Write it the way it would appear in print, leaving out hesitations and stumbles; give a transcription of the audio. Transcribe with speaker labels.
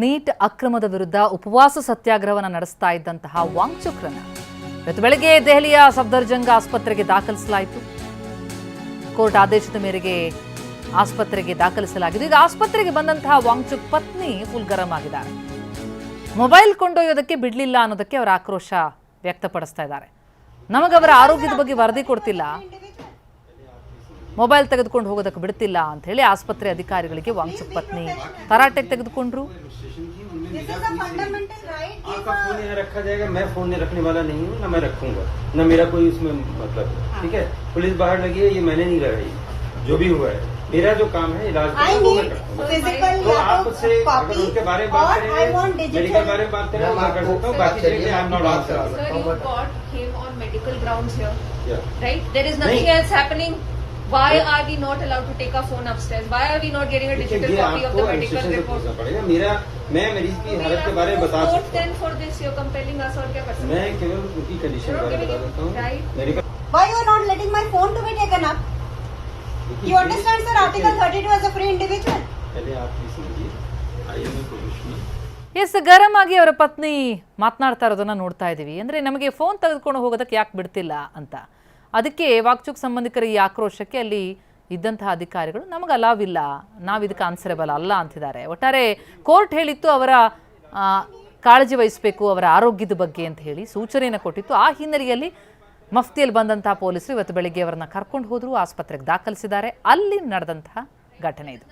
Speaker 1: Neat ಅಕ್ರಮದ ವಿರುದ್ಧ ಉಪವಾಸ ಸತ್ಯಾಗ್ರಹವನ್ನು ನಡೆಸ್ತಾ ಇದ್ದಂತಹ ವಾಂಗ್ಚುಕ್ರನ್ನ ಇವತ್ತು ಬೆಳಗ್ಗೆ ದೆಹಲಿಯ ಸಫ್ದರ್ಜಂಗ್ ಆಸ್ಪತ್ರೆಗೆ ದಾಖಲಿಸಲಾಯಿತು. ಕೋರ್ಟ್ ಆದೇಶದ ಮೇರೆಗೆ ಆಸ್ಪತ್ರೆಗೆ ದಾಖಲಿಸಲಾಗಿದೆ. ಈಗ ಆಸ್ಪತ್ರೆಗೆ ಬಂದಂತಹ ವಾಂಗ್ಚುಕ್ ಪತ್ನಿ ಫುಲ್ ಗರಂ ಆಗಿದ್ದಾರೆ. ಮೊಬೈಲ್ ಕೊಂಡೊಯ್ಯೋದಕ್ಕೆ ಬಿಡಲಿಲ್ಲ ಅನ್ನೋದಕ್ಕೆ ಅವರ ಆಕ್ರೋಶ ವ್ಯಕ್ತಪಡಿಸ್ತಾ ಇದ್ದಾರೆ. ನಮಗವರ ಆರೋಗ್ಯದ ಬಗ್ಗೆ ವರದಿ ಕೊಡ್ತಿಲ್ಲ, ಮೊಬೈಲ್ ತೆಗೆದುಕೊಂಡು ಹೋಗೋದಕ್ಕೆ ಬಿಡ್ತಿಲ್ಲ ಅಂತ ಹೇಳಿ ಆಸ್ಪತ್ರೆ ಅಧಿಕಾರಿಗಳಿಗೆ ವಾಂಗ್ಚುಕ್ ಪತ್ನಿ ತರಾಟೆಗೆ ತೆಗೆದುಕೊಂಡ್ರು.
Speaker 2: आपका फोन यहाँ रखा जाएगा, मैं फोन नहीं रखने वाला नहीं हूँ, ना मैं रखूंगा, ना मेरा कोई इसमें मतलब है। ठीक है, पुलिस बाहर लगी है, ये मैंने नहीं लगाई, जो भी हुआ है मेरा जो काम है इलाज का वो मैं करूंगा। तो आपसे अगर उनके बारे में बात करें, मेडिकल बारे में बात करें, मैं कर सकता हूँ, बाकी चीजें I am not answer.
Speaker 3: Sir, you got him on medical grounds here, right? There is nothing else happening. Why are we not allowed to take our phone upstairs? Why are we not getting a digital copy of the medical report?
Speaker 2: मैं मरीज की हालत के बारे में बता सकता हूँ।
Speaker 3: Then for this you're compelling us और क्या कर सकते हैं?
Speaker 2: मैं केवल उनकी कंडीशन के बारे में बता सकता हूँ। Medical
Speaker 4: Why you are not letting my phone to be taken up? You understand, sir? Article 32 as a free individual.
Speaker 2: पहले आप प्लीज समझिए, आइए मैं प्रोफेशनल
Speaker 1: ಎಸ್ ಗರಂ ಆಗಿ ಅವರ ಪತ್ನಿ ಮಾತನಾಡ್ತಾ ಇರೋದನ್ನ ನೋಡ್ತಾ ಇದ್ದೀವಿ. ಅಂದರೆ ನಮಗೆ ಫೋನ್ ತೆಗೆದುಕೊಂಡು ಹೋಗೋದಕ್ಕೆ ಯಾಕೆ ಬಿಡ್ತಿಲ್ಲ ಅಂತ. ಅದಕ್ಕೆ ವಾಂಗ್ಚುಕ್ ಸಂಬಂಧಿಕರ ಈ ಆಕ್ರೋಶಕ್ಕೆ ಅಲ್ಲಿ ಇದ್ದಂತಹ ಅಧಿಕಾರಿಗಳು ನಮಗೆ ಅಲಾವ್ ಇಲ್ಲ, ನಾವು ಇದಕ್ಕೆ ಆನ್ಸರಬಲ್ ಅಲ್ಲ ಅಂತಿದ್ದಾರೆ. ಒಟ್ಟಾರೆ ಕೋರ್ಟ್ ಹೇಳಿತ್ತು ಅವರ ಕಾಳಜಿ ವಹಿಸಬೇಕು ಅವರ ಆರೋಗ್ಯದ ಬಗ್ಗೆ ಅಂತ ಹೇಳಿ ಸೂಚನೆಯನ್ನು ಕೊಟ್ಟಿತ್ತು. ಆ ಹಿನ್ನೆಲೆಯಲ್ಲಿ ಮಫ್ತಿಯಲ್ಲಿ ಬಂದಂತಹ ಪೊಲೀಸರು ಇವತ್ತು ಬೆಳಿಗ್ಗೆ ಅವರನ್ನ ಕರ್ಕೊಂಡು ಹೋದ್ರು, ಆಸ್ಪತ್ರೆಗೆ ದಾಖಲಿಸಿದ್ದಾರೆ. ಅಲ್ಲಿ ನಡೆದಂತಹ ಘಟನೆ ಇದು.